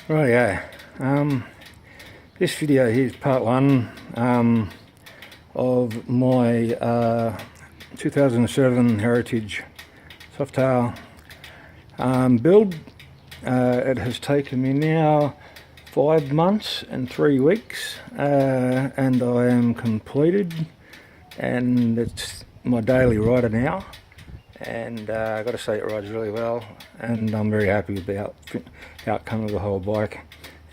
Right, yeah. This video here is part one of my 2007 Heritage Softail build. It has taken me now 5 months and 3 weeks, and I am completed, and it's my daily rider now, and I've got to say it rides really well, and I'm very happy with the outcome of the whole bike.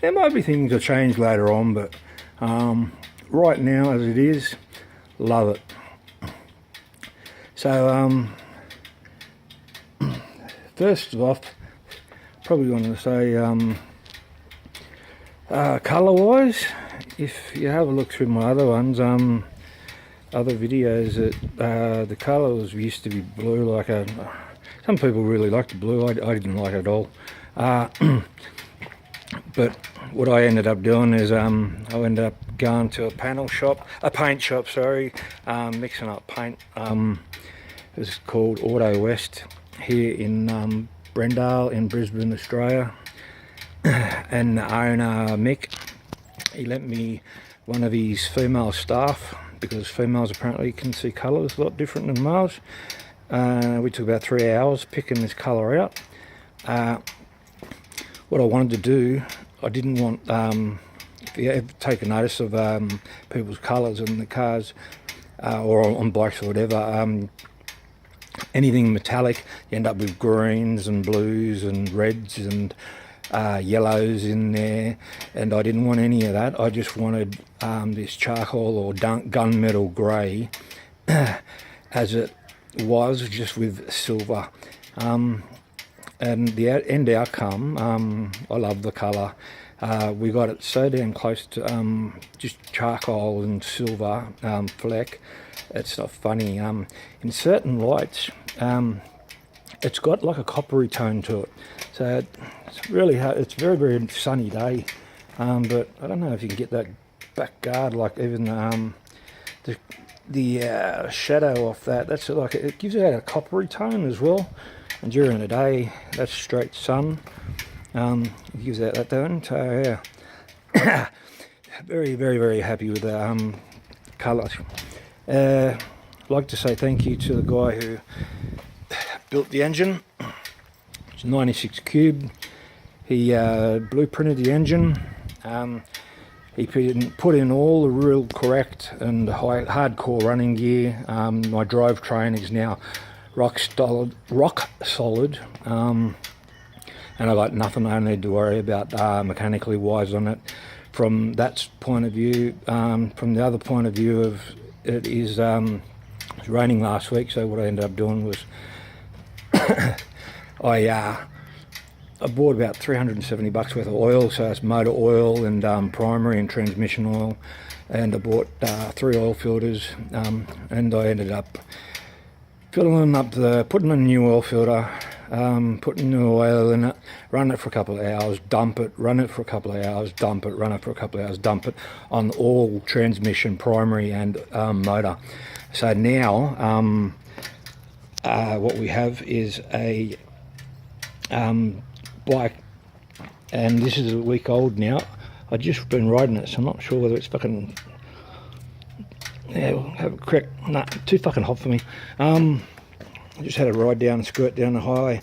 There might be things that change later on, but right now as it is, love it. So first off, probably want to say colour wise, if you have a look through my other ones, other videos, that the colours used to be blue, like some people really liked the blue. I didn't like it at all. But what I ended up doing is I ended up going to a paint shop, sorry, mixing up paint. It's called Auto West here in Brendale in Brisbane, Australia. And the owner, Mick, he lent me one of his female staff, because females apparently can see colours a lot different than males. We took about 3 hours picking this colour out. What I wanted to do, I didn't want, if you ever take a notice of people's colours in the cars or on bikes or whatever, anything metallic, you end up with greens and blues and reds and yellows in there, and I didn't want any of that. I just wanted this charcoal or gunmetal grey as it was, just with silver. And the end outcome, I love the colour. We got it so damn close to just charcoal and silver fleck. It's not funny. In certain lights, it's got like a coppery tone to it. So it's really hard. It's a very, very sunny day. But I don't know if you can get that back guard, like even the shadow off that. That's like, it gives out a coppery tone as well. And during the day, that's straight sun. It gives out that tone. So yeah, very, very, very happy with the colour. I'd like to say thank you to the guy who built the engine. It's 96 cube. He blueprinted the engine. He put in all the real correct and hardcore running gear. My drivetrain is now rock solid, and I got nothing I need to worry about mechanically wise on it. From that point of view, from the other point of view of it is, it was raining last week, so what I ended up doing was I bought about 370 bucks worth of oil, so it's motor oil and primary and transmission oil, and I bought 3 oil filters, and I ended up filling up putting a new oil filter, putting new oil in it, run it for a couple of hours, dump it, run it for a couple of hours, dump it, run it for a couple of hours, dump it on all transmission, primary and motor. So now what we have is a bike, and this is a week old now. I've just been riding it, so I'm not sure whether it's fucking, yeah, we'll have a crack. Nah, too fucking hot for me. I just had a ride down and skirt down the highway.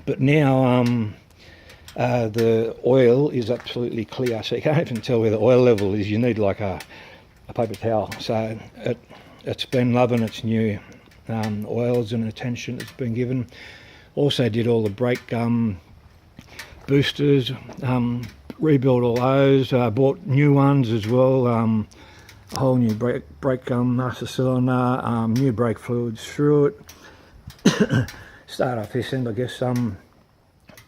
But now the oil is absolutely clear, so you can't even tell where the oil level is. You need like a paper towel. So it's been loving its new oils and attention it's been given. Also did all the brake boosters, rebuilt all those, bought new ones as well, a whole new brake master cylinder, new brake fluids through it. Start off this end, I guess.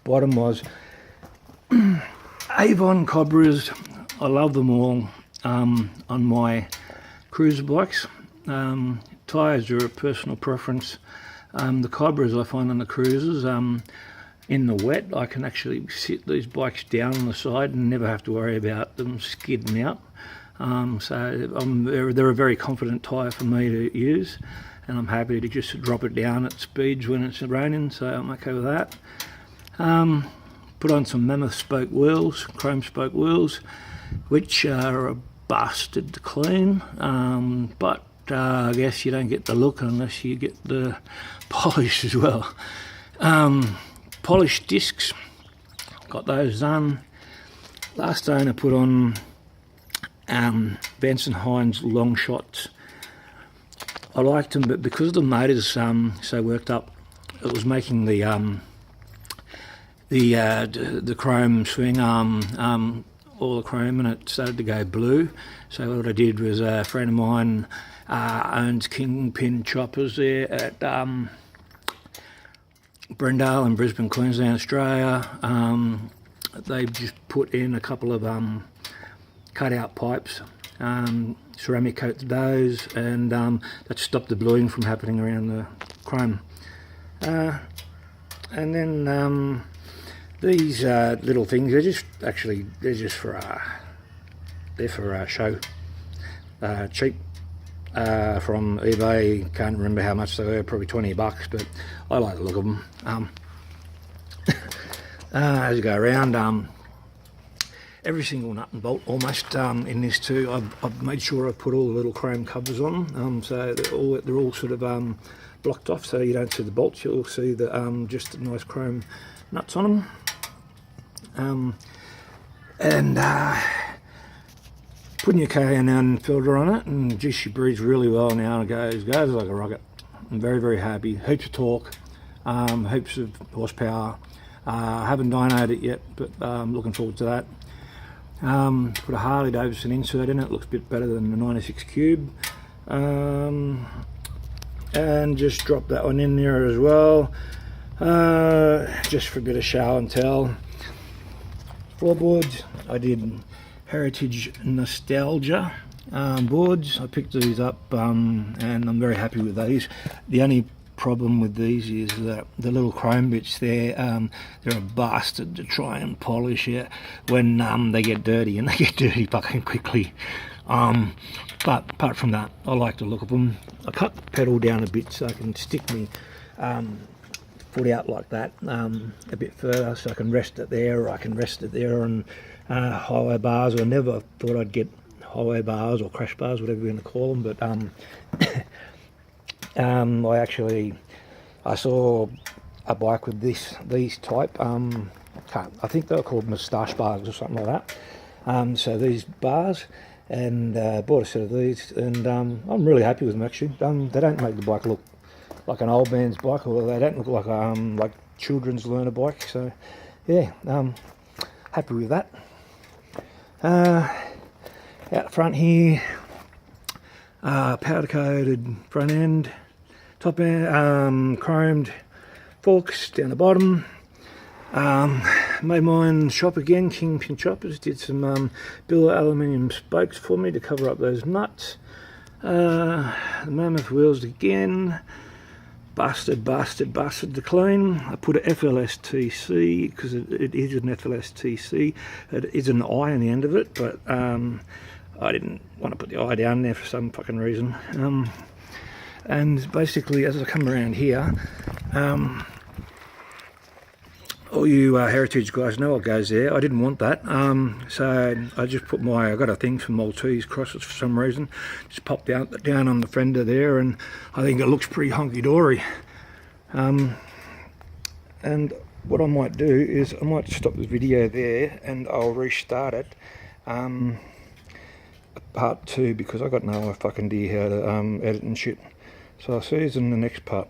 Bottom was Avon Cobras. I love them all on my cruiser bikes. Tyres are a personal preference. The Cobras I find on the cruisers, in the wet, I can actually sit these bikes down on the side and never have to worry about them skidding out. So they're a very confident tyre for me to use, and I'm happy to just drop it down at speeds when it's raining, so I'm okay with that. put on some mammoth spoke wheels, chrome spoke wheels, which are a bastard to clean, but I guess you don't get the look unless you get the polish as well. Polished discs, got those done. Last owner put on Benson Hines long shots. I liked them, but because the motor's so worked up, it was making the chrome swing arm all the chrome, and it started to go blue. So what I did was, a friend of mine owns Kingpin Choppers there at Brendale in Brisbane, Queensland, Australia. They've just put in a couple of cut-out pipes, ceramic coated those, and that stopped the bluing from happening around the chrome. And then these little things, they're just for show, cheap, from eBay. Can't remember how much they were, probably $20, but I like the look of them. As you go around, every single nut and bolt almost in this too, I've made sure I've put all the little chrome covers on them, so they're all sort of blocked off, so you don't see the bolts. You'll see the just the nice chrome nuts on them. And putting your K&N filter on it, and geez, she breathes really well now, and goes like a rocket. I'm very, very happy. Heaps of torque, heaps of horsepower. I haven't dynoed it yet, but looking forward to that. Put a Harley Davidson insert in it, looks a bit better than the 96 Cube. And just drop that one in there as well, just for a bit of show and tell. Floorboards, I did Heritage Nostalgia boards. I picked these up, and I'm very happy with these. The only problem with these is that the little chrome bits there, they're a bastard to try and polish it when they get dirty, and they get dirty fucking quickly. But apart from that, I like the look of them. I cut the pedal down a bit so I can stick my foot out like that a bit further, so I can rest it there, or I can rest it there on highway bars. I never thought I'd get highway bars or crash bars, whatever you're going to call them, but I saw a bike with these type, I think they were called moustache bars or something like that. So these bars, and bought a set of these, and I'm really happy with them actually. They don't make the bike look like an old man's bike, or they don't look like children's learner bike. So yeah, happy with that. Out front here, powder coated front end, top end, chromed forks down the bottom. Made mine shop again, Kingpin Choppers. Did some billet aluminium spokes for me to cover up those nuts. The mammoth wheels again, busted to clean. I put a FLSTC because it is an FLSTC. It is an I on the end of it, but I didn't want to put the I down there for some fucking reason. And basically, as I come around here, all you heritage guys know what goes there. I didn't want that, so I just put I got a thing for Maltese crosses for some reason. Just popped down on the fender there, and I think it looks pretty honky-dory. And what I might do is I might stop the video there, and I'll restart it, part 2, because I got no fucking idea how to edit and shit. So I'll see you in the next part.